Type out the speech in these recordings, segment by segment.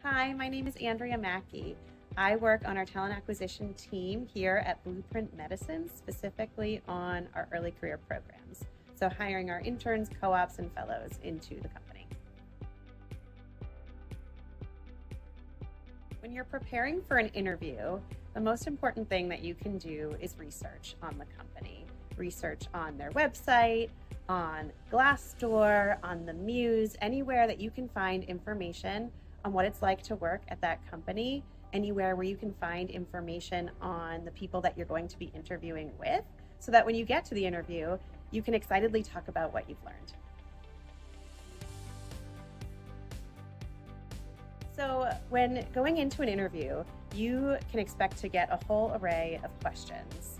Hi, my name is Andrea Mackey. I work on our talent acquisition team here at Blueprint Medicine, specifically on our early career programs. So hiring our interns, co-ops, and fellows into the company. When you're preparing for an interview, the most important thing that you can do is research on the company. Research on their website, on Glassdoor, on the Muse, anywhere that you can find information on what it's like to work at that company, anywhere where you can find information on the people that you're going to be interviewing with, so that when you get to the interview, you can excitedly talk about what you've learned. So when going into an interview, you can expect to get a whole array of questions.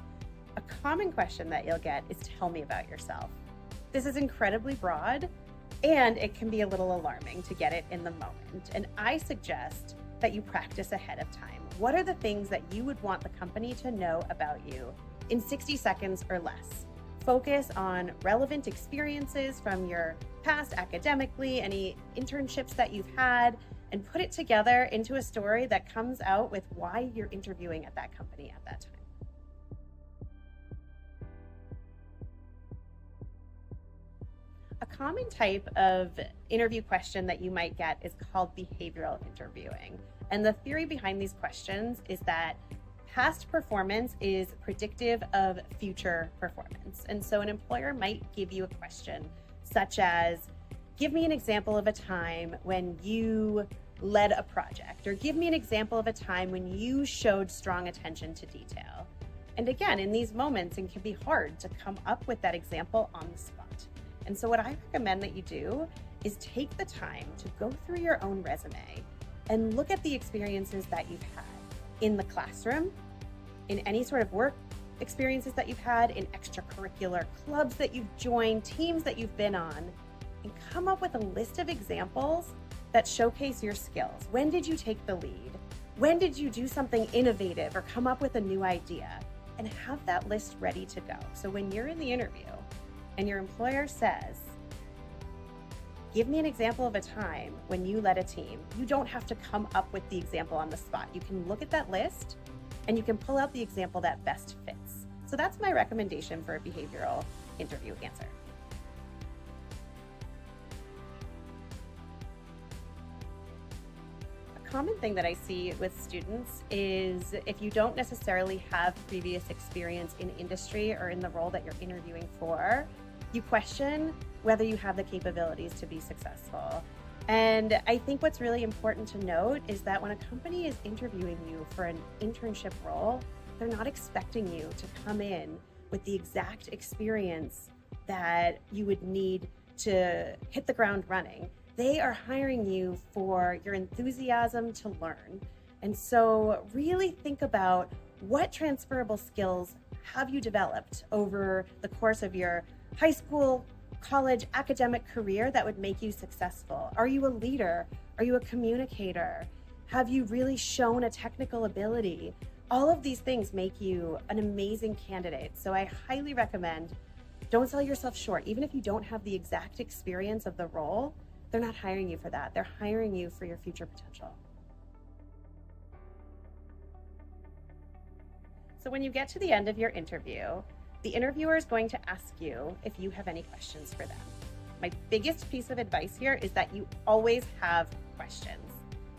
A common question that you'll get is, tell me about yourself. This is incredibly broad, and it can be a little alarming to get it in the moment. And I suggest that you practice ahead of time. What are the things that you would want the company to know about you in 60 seconds or less? Focus on relevant experiences from your past academically, any internships that you've had, and put it together into a story that comes out with why you're interviewing at that company at that time. A common type of interview question that you might get is called behavioral interviewing. And the theory behind these questions is that past performance is predictive of future performance. And so an employer might give you a question such as, give me an example of a time when you led a project, or give me an example of a time when you showed strong attention to detail. And again, in these moments, it can be hard to come up with that example on the spot. And so what I recommend that you do is take the time to go through your own resume and look at the experiences that you've had in the classroom, in any sort of work experiences that you've had, in extracurricular clubs that you've joined, teams that you've been on, and come up with a list of examples that showcase your skills. When did you take the lead? When did you do something innovative or come up with a new idea? And have that list ready to go. So when you're in the interview and your employer says, give me an example of a time when you led a team, you don't have to come up with the example on the spot. You can look at that list and you can pull out the example that best fits. So that's my recommendation for a behavioral interview answer. Common thing that I see with students is if you don't necessarily have previous experience in industry or in the role that you're interviewing for, you question whether you have the capabilities to be successful. And I think what's really important to note is that when a company is interviewing you for an internship role, they're not expecting you to come in with the exact experience that you would need to hit the ground running. They are hiring you for your enthusiasm to learn. And so really think about what transferable skills have you developed over the course of your high school, college, academic career that would make you successful. Are you a leader? Are you a communicator? Have you really shown a technical ability? All of these things make you an amazing candidate. So I highly recommend, don't sell yourself short. Even if you don't have the exact experience of the role, they're not hiring you for that. They're hiring you for your future potential. So when you get to the end of your interview, the interviewer is going to ask you if you have any questions for them. My biggest piece of advice here is that you always have questions.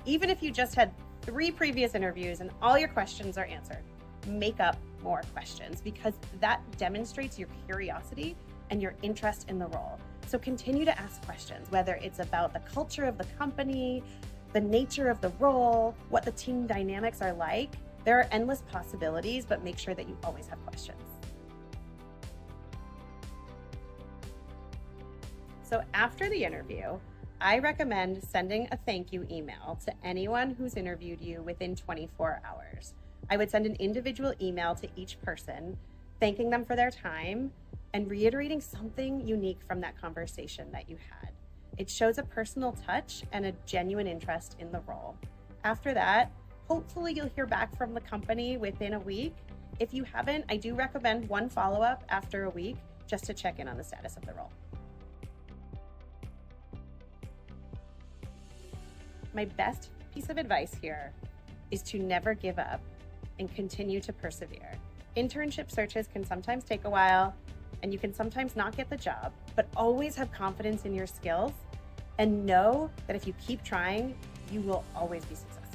Even if you just had 3 previous interviews and all your questions are answered, make up more questions because that demonstrates your curiosity and your interest in the role. So continue to ask questions, whether it's about the culture of the company, the nature of the role, what the team dynamics are like. There are endless possibilities, but make sure that you always have questions. So after the interview, I recommend sending a thank you email to anyone who's interviewed you within 24 hours. I would send an individual email to each person, thanking them for their time and reiterating something unique from that conversation that you had. It shows a personal touch and a genuine interest in the role. After that, hopefully you'll hear back from the company within a week. If you haven't, I do recommend one follow-up after a week just to check in on the status of the role. My best piece of advice here is to never give up and continue to persevere. Internship searches can sometimes take a while, and you can sometimes not get the job, but always have confidence in your skills and know that if you keep trying, you will always be successful.